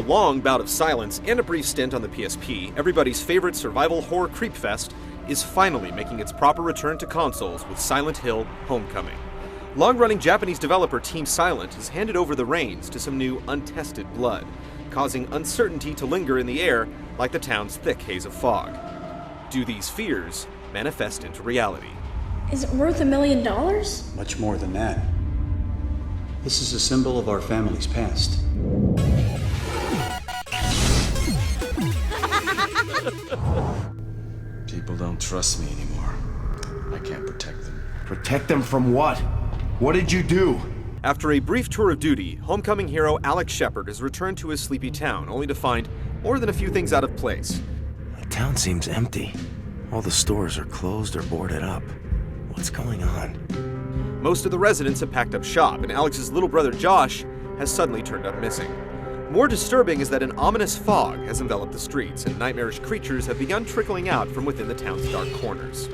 long bout of silence and a brief stint on the PSP, everybody's favorite survival horror creepfest is finally making its proper return to consoles with Silent Hill: Homecoming. Long-running Japanese developer Team Silent has handed over the reins to some new untested blood, causing uncertainty to linger in the air like the town's thick haze of fog. Do these fears manifest into reality? Is it worth $1 million? Much more than that. This is a symbol of our family's past. People don't trust me anymore. I can't protect them. Protect them from what? What did you do? After a brief tour of duty, Homecoming hero Alex Shepard has returned to his sleepy town, only to find more than a few things out of place. The town seems empty. All the stores are closed or boarded up. What's going on? Most of the residents have packed up shop, and Alex's little brother Josh has suddenly turned up missing. More disturbing is that an ominous fog has enveloped the streets, and nightmarish creatures have begun trickling out from within the town's dark corners.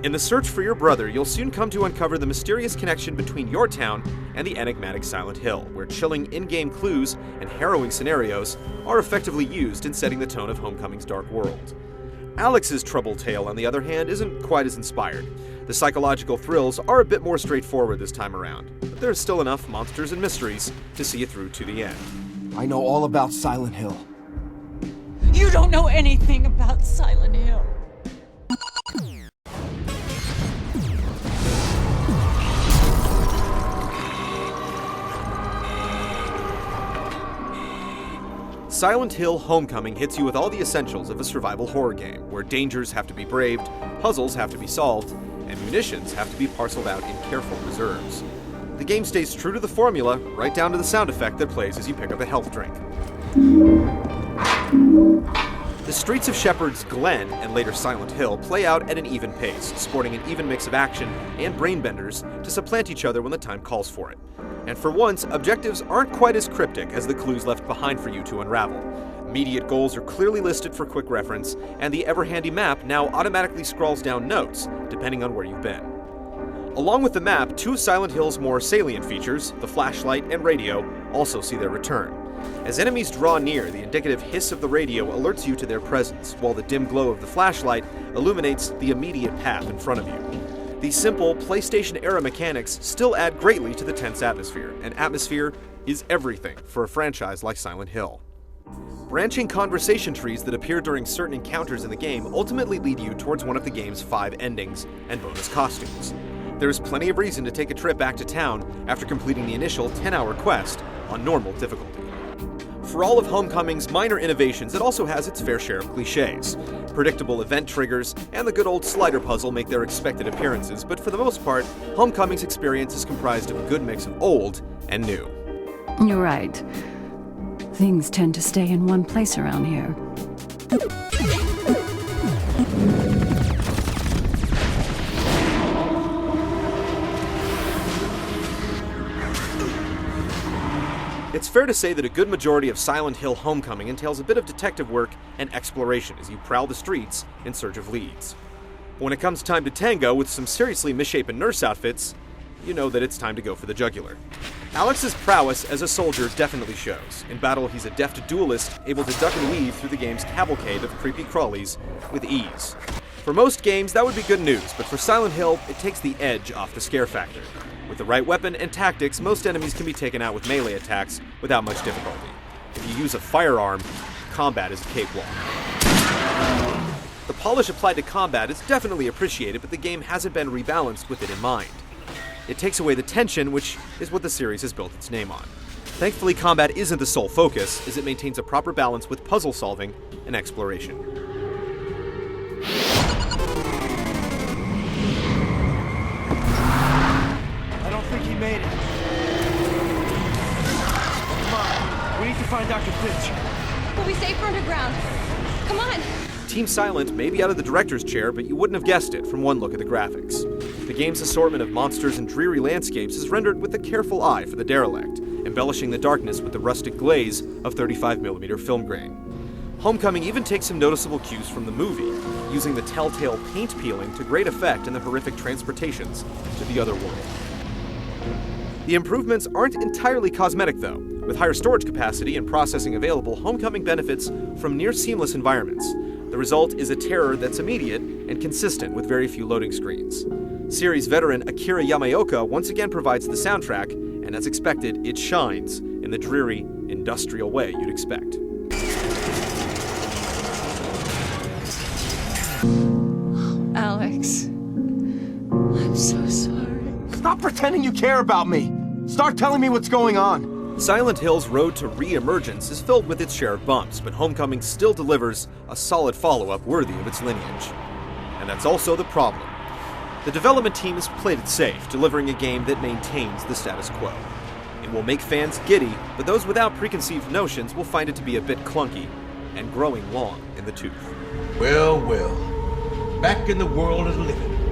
In the search for your brother, you'll soon come to uncover the mysterious connection between your town and the enigmatic Silent Hill, where chilling in-game clues and harrowing scenarios are effectively used in setting the tone of Homecoming's dark world. Alex's troubled tale, on the other hand, isn't quite as inspired. The psychological thrills are a bit more straightforward this time around, but there's still enough monsters and mysteries to see you through to the end. I know all about Silent Hill. You don't know anything about Silent Hill. Silent Hill: Homecoming hits you with all the essentials of a survival horror game, where dangers have to be braved, puzzles have to be solved, and munitions have to be parceled out in careful reserves. The game stays true to the formula, right down to the sound effect that plays as you pick up a health drink. The streets of Shepherd's Glen, and later Silent Hill, play out at an even pace, sporting an even mix of action and brainbenders to supplant each other when the time calls for it. And for once, objectives aren't quite as cryptic as the clues left behind for you to unravel. Immediate goals are clearly listed for quick reference, and the ever-handy map now automatically scrolls down notes, depending on where you've been. Along with the map, two of Silent Hill's more salient features, the flashlight and radio, also see their return. As enemies draw near, the indicative hiss of the radio alerts you to their presence, while the dim glow of the flashlight illuminates the immediate path in front of you. These simple PlayStation-era mechanics still add greatly to the tense atmosphere, and atmosphere is everything for a franchise like Silent Hill. Branching conversation trees that appear during certain encounters in the game ultimately lead you towards one of the game's 5 endings and bonus costumes. There's plenty of reason to take a trip back to town after completing the initial 10-hour quest on normal difficulty. For all of Homecoming's minor innovations, it also has its fair share of cliches. Predictable event triggers and the good old slider puzzle make their expected appearances, but for the most part, Homecoming's experience is comprised of a good mix of old and new. You're right. Things tend to stay in one place around here. It's fair to say that a good majority of Silent Hill: Homecoming entails a bit of detective work and exploration as you prowl the streets in search of leads. But when it comes time to tango with some seriously misshapen nurse outfits, you know that it's time to go for the jugular. Alex's prowess as a soldier definitely shows. In battle, he's a deft duelist, able to duck and weave through the game's cavalcade of creepy crawlies with ease. For most games, that would be good news, but for Silent Hill, it takes the edge off the scare factor. With the right weapon and tactics, most enemies can be taken out with melee attacks without much difficulty. If you use a firearm, combat is a cakewalk. The polish applied to combat is definitely appreciated, but the game hasn't been rebalanced with it in mind. It takes away the tension, which is what the series has built its name on. Thankfully, combat isn't the sole focus, as it maintains a proper balance with puzzle solving and exploration. I don't think he made it. Come on, we need to find Dr. Finch. We'll be safe underground. Come on. Team Silent may be out of the director's chair, but you wouldn't have guessed it from one look at the graphics. The game's assortment of monsters and dreary landscapes is rendered with a careful eye for the derelict, embellishing the darkness with the rustic glaze of 35mm film grain. Homecoming even takes some noticeable cues from the movie, using the telltale paint peeling to great effect in the horrific transportations to the other world. The improvements aren't entirely cosmetic, though. With higher storage capacity and processing available, Homecoming benefits from near-seamless environments. The result is a terror that's immediate and consistent with very few loading screens. Series veteran Akira Yamaoka once again provides the soundtrack, and as expected, it shines in the dreary, industrial way you'd expect. Alex, I'm so sorry. Stop pretending you care about me! Start telling me what's going on! Silent Hill's road to re-emergence is filled with its share of bumps, but Homecoming still delivers a solid follow-up worthy of its lineage. And that's also the problem. The development team has played it safe, delivering a game that maintains the status quo. It will make fans giddy, but those without preconceived notions will find it to be a bit clunky and growing long in the tooth. Well, well. Back in the world of the living.